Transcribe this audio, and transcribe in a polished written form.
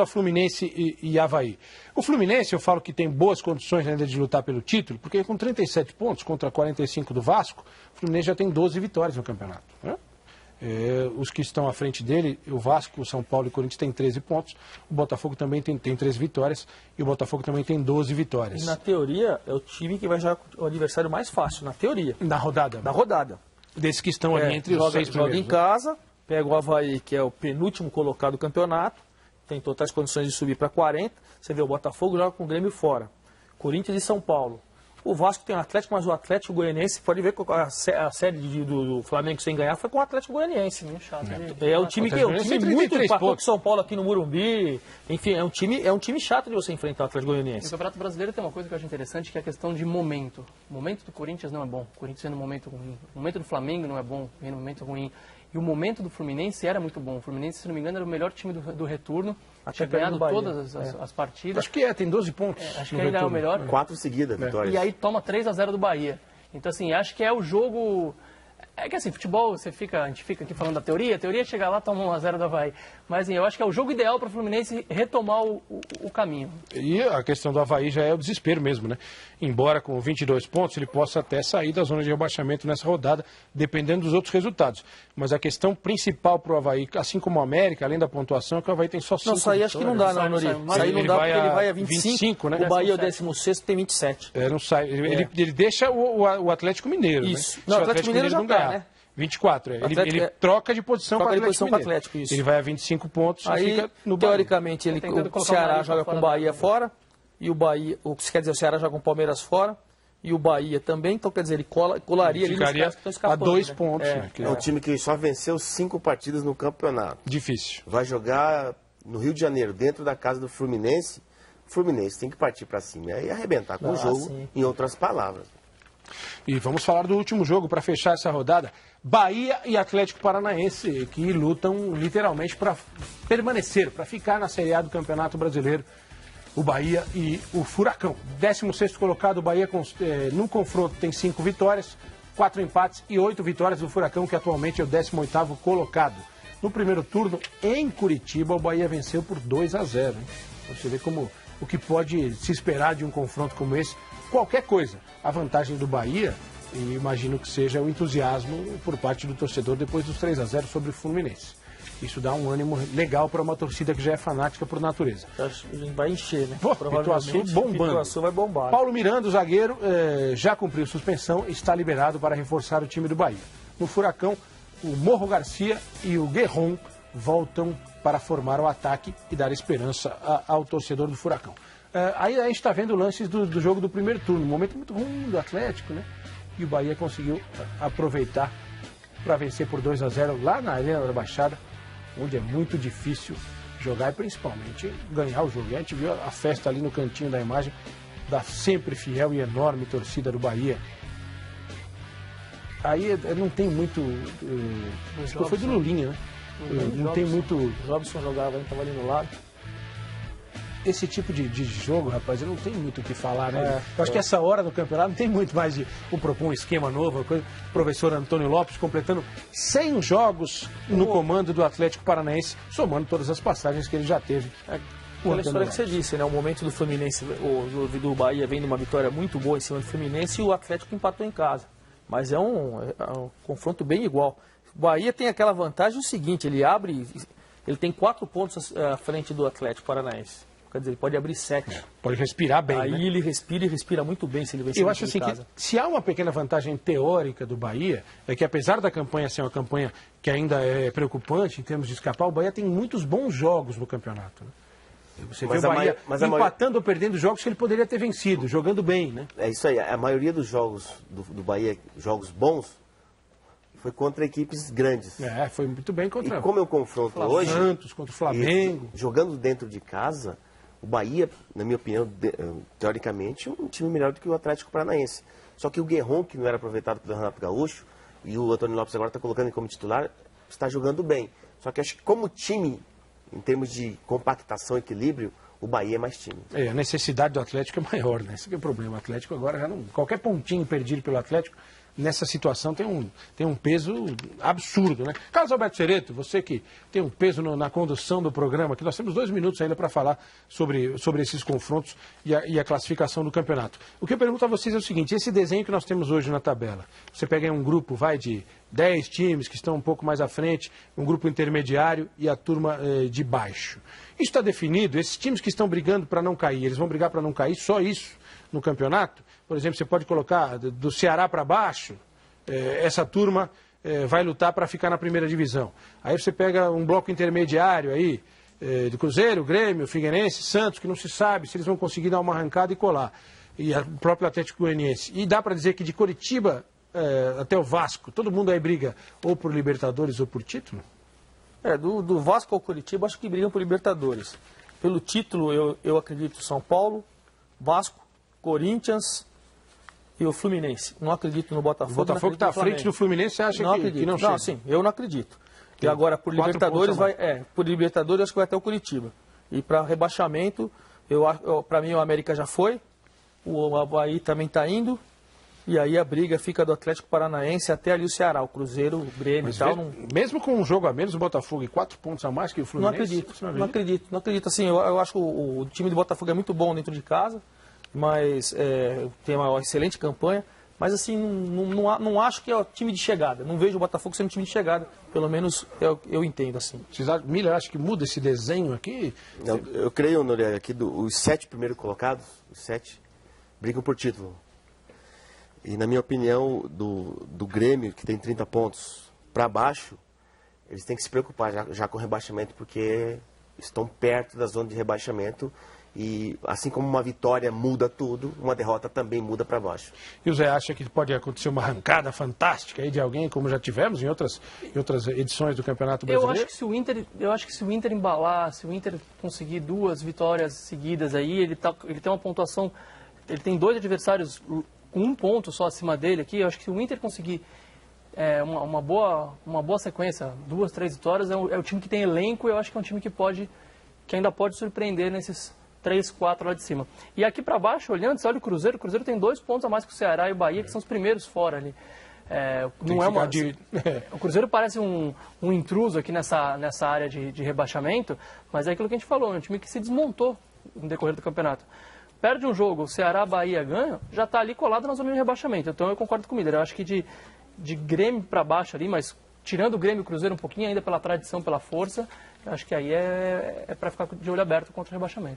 a Fluminense e Avaí. O Fluminense, eu falo que tem boas condições ainda de lutar pelo título, porque com 37 pontos contra 45 do Vasco, o Fluminense já tem 12 vitórias no campeonato, né? Os que estão à frente dele, o Vasco, o São Paulo e o Corinthians têm 13 pontos, o Botafogo também tem 13 vitórias e o Botafogo também tem 12 vitórias. E na teoria, é o time que vai jogar o adversário mais fácil, na teoria. Na rodada. Na rodada. Desses que estão ali entre os 6 primeiros. Joga em casa, pega o Avaí, que é o penúltimo colocado do campeonato, tem totais condições de subir para 40. Você vê o Botafogo joga com o Grêmio fora. Corinthians e São Paulo. O Vasco tem o Atlético, mas o Atlético Goianiense, pode ver que a série do Flamengo sem ganhar foi com o Atlético Goianiense. É um time que muito empatou com o São Paulo aqui no Morumbi. Enfim, é um time chato de você enfrentar o Atlético Goianiense. No Campeonato Brasileiro tem uma coisa que eu acho interessante, que é a questão de momento. O momento do Corinthians não é bom. O Corinthians vem no momento ruim. O momento do Flamengo não é bom, vem no momento ruim. E o momento do Fluminense era muito bom. O Fluminense, se não me engano, era o melhor time do retorno. Tinha ganhado todas as partidas. Acho que tem 12 pontos. Acho que ainda é o melhor. 4 seguidas, vitórias. E aí toma 3-0 do Bahia. Então, assim, acho que é o jogo... É que, assim, futebol, a gente fica aqui falando da teoria. A teoria é chegar lá, toma 1-0 do Avaí. Mas, assim, eu acho que é o jogo ideal para o Fluminense retomar o caminho. E a questão do Avaí já é o desespero mesmo, né? Embora com 22 pontos ele possa até sair da zona de rebaixamento nessa rodada, dependendo dos outros resultados. Mas a questão principal para o Avaí, assim como o América, além da pontuação, é que o Avaí tem só 5 Não, sair acho que não dá, não, Nori. Sair não dá porque ele vai a 25, né? O Bahia é o 16º, tem 27. Não sai. Ele deixa o Atlético Mineiro, isso. Né? Não, o Atlético Mineiro já ganhar, né? 24, ele troca de posição com o Atlético, isso. Ele vai a 25 pontos aí, e fica no Bahia. Teoricamente, o Ceará joga com o Bahia fora, e o Bahia, quer dizer, o Ceará joga com o Palmeiras fora, e o Bahia também, então quer dizer, ele colaria ali nos caras que estão escapando. A 2 pontos. É um time que só venceu 5 partidas no campeonato. Difícil. Vai jogar no Rio de Janeiro, dentro da casa do Fluminense. O Fluminense tem que partir para cima e arrebentar com o jogo, em outras palavras. E vamos falar do último jogo para fechar essa rodada. Bahia e Atlético Paranaense, que lutam literalmente para permanecer, para ficar na Série A do Campeonato Brasileiro. O Bahia e o Furacão. 16º colocado, o Bahia no confronto tem 5 vitórias, 4 empates e 8 vitórias do Furacão, que atualmente é o 18º colocado. No primeiro turno, em Curitiba, o Bahia venceu por 2-0. Você vê como o que pode se esperar de um confronto como esse. Qualquer coisa. A vantagem do Bahia, e imagino que seja o entusiasmo por parte do torcedor depois dos 3-0 sobre o Fluminense. Isso dá um ânimo legal para uma torcida que já é fanática por natureza. Vai encher, né? Pituaçu bombando. Pituaçu vai bombar. Paulo Miranda, o zagueiro, já cumpriu suspensão e está liberado para reforçar o time do Bahia. No Furacão, o Morro Garcia e o Guerron voltam para formar o ataque e dar esperança ao torcedor do Furacão. Aí a gente está vendo lances do jogo do primeiro turno, um momento muito ruim do Atlético, né? E o Bahia conseguiu aproveitar para vencer por 2-0 lá na Arena da Baixada, onde é muito difícil jogar e principalmente ganhar o jogo. E a gente viu a festa ali no cantinho da imagem da sempre fiel e enorme torcida do Bahia. Aí não tem muito... acho que foi do Lulinha, né? Não tem muito... O Robson jogava, estava ali no lado. Esse tipo de jogo, rapaz, eu não tenho muito o que falar, né? Eu acho que essa hora do campeonato não tem muito mais de propor um esquema novo. O professor Antônio Lopes completando 100 jogos no comando do Atlético Paranaense, somando todas as passagens que ele já teve. Aquela história que você disse, né? O momento do Fluminense, do Bahia vem de uma vitória muito boa em cima do Fluminense e o Atlético empatou em casa. Mas é um confronto bem igual. O Bahia tem aquela vantagem o seguinte, ele tem 4 pontos à frente do Atlético Paranaense. Quer dizer, ele pode abrir 7. Pode respirar bem, Aí, né? Ele respira e respira muito bem se ele vencer. Eu acho assim que se há uma pequena vantagem teórica do Bahia, é que apesar da campanha ser uma campanha que ainda é preocupante em termos de escapar, o Bahia tem muitos bons jogos no campeonato, né? Você vê o Bahia empatando ou perdendo jogos que ele poderia ter vencido, jogando bem, né? É isso aí. A maioria dos jogos do Bahia, jogos bons, foi contra equipes grandes. Foi muito bem contra... E como eu confronto hoje... Santos, contra o Flamengo... Jogando dentro de casa, o Bahia, na minha opinião, teoricamente, é um time melhor do que o Atlético Paranaense. Só que o Guerron, que não era aproveitado pelo Renato Gaúcho, e o Antônio Lopes agora está colocando ele como titular, está jogando bem. Só que acho que como time, em termos de compactação e equilíbrio, o Bahia é mais time. A necessidade do Atlético é maior, né? Esse que é o problema. O Atlético agora já não... Qualquer pontinho perdido pelo Atlético nessa situação tem um peso absurdo, né? Carlos Alberto Cereto, você que tem um peso na condução do programa, que nós temos 2 minutos ainda para falar sobre esses confrontos e a classificação do campeonato. O que eu pergunto a vocês é o seguinte: esse desenho que nós temos hoje na tabela, você pega aí um grupo, de 10 times que estão um pouco mais à frente, um grupo intermediário e a turma de baixo. Isso está definido? Esses times que estão brigando para não cair, eles vão brigar para não cair, só isso no campeonato? Por exemplo, você pode colocar do Ceará para baixo, essa turma vai lutar para ficar na primeira divisão. Aí você pega um bloco intermediário aí, de Cruzeiro, Grêmio, Figueirense, Santos, que não se sabe se eles vão conseguir dar uma arrancada e colar. E o próprio Atlético Goianiense. E dá para dizer que de Coritiba até o Vasco, todo mundo aí briga ou por Libertadores ou por título? Do Vasco ao Coritiba, acho que brigam por Libertadores. Pelo título, eu acredito São Paulo, Vasco, Corinthians e o Fluminense. Não acredito no Botafogo. O Botafogo está à frente do Fluminense, você acha que não chega? Não, sim, eu não acredito. E agora, por Libertadores, por Libertadores, acho que vai até o Curitiba. E para rebaixamento, para mim o América já foi, o Avaí também está indo, e aí a briga fica do Atlético Paranaense até ali o Ceará, o Cruzeiro, o Grêmio e tal. Mesmo com um jogo a menos, o Botafogo e 4 pontos a mais que o Fluminense? Não acredito. Assim, eu acho que o time do Botafogo é muito bom dentro de casa, mas tem uma excelente campanha, mas assim, não acho que é o time de chegada. Não vejo o Botafogo sendo um time de chegada, pelo menos eu entendo assim. Miller, acha que muda esse desenho aqui? Não, eu creio, Noriega, que os 7 primeiros colocados, os 7, brigam por título. E na minha opinião, do Grêmio, que tem 30 pontos para baixo, eles têm que se preocupar já com o rebaixamento, porque estão perto da zona de rebaixamento. E assim como uma vitória muda tudo, uma derrota também muda para baixo. E o Zé acha que pode acontecer uma arrancada fantástica aí de alguém, como já tivemos em outras edições do Campeonato Brasileiro? Eu acho que se o Inter embalar, se o Inter conseguir 2 vitórias seguidas aí, ele tem uma pontuação, ele tem 2 adversários com 1 ponto só acima dele aqui. Eu acho que se o Inter conseguir uma boa sequência, 2, 3 vitórias, é o time que tem elenco. Eu acho que é um time que ainda pode surpreender nesses 3, 4 lá de cima. E aqui para baixo, olhando, você olha o Cruzeiro tem 2 pontos a mais que o Ceará e o Bahia, que são os primeiros fora ali. O Cruzeiro parece um intruso aqui nessa área de rebaixamento, mas é aquilo que a gente falou, é um time que se desmontou no decorrer do campeonato. Perde um jogo, o Ceará, Bahia ganha, já está ali colado na zona de rebaixamento. Então eu concordo com o Miller, eu acho que de Grêmio para baixo ali, mas tirando o Grêmio e o Cruzeiro um pouquinho, ainda pela tradição, pela força, eu acho que aí é para ficar de olho aberto contra o rebaixamento.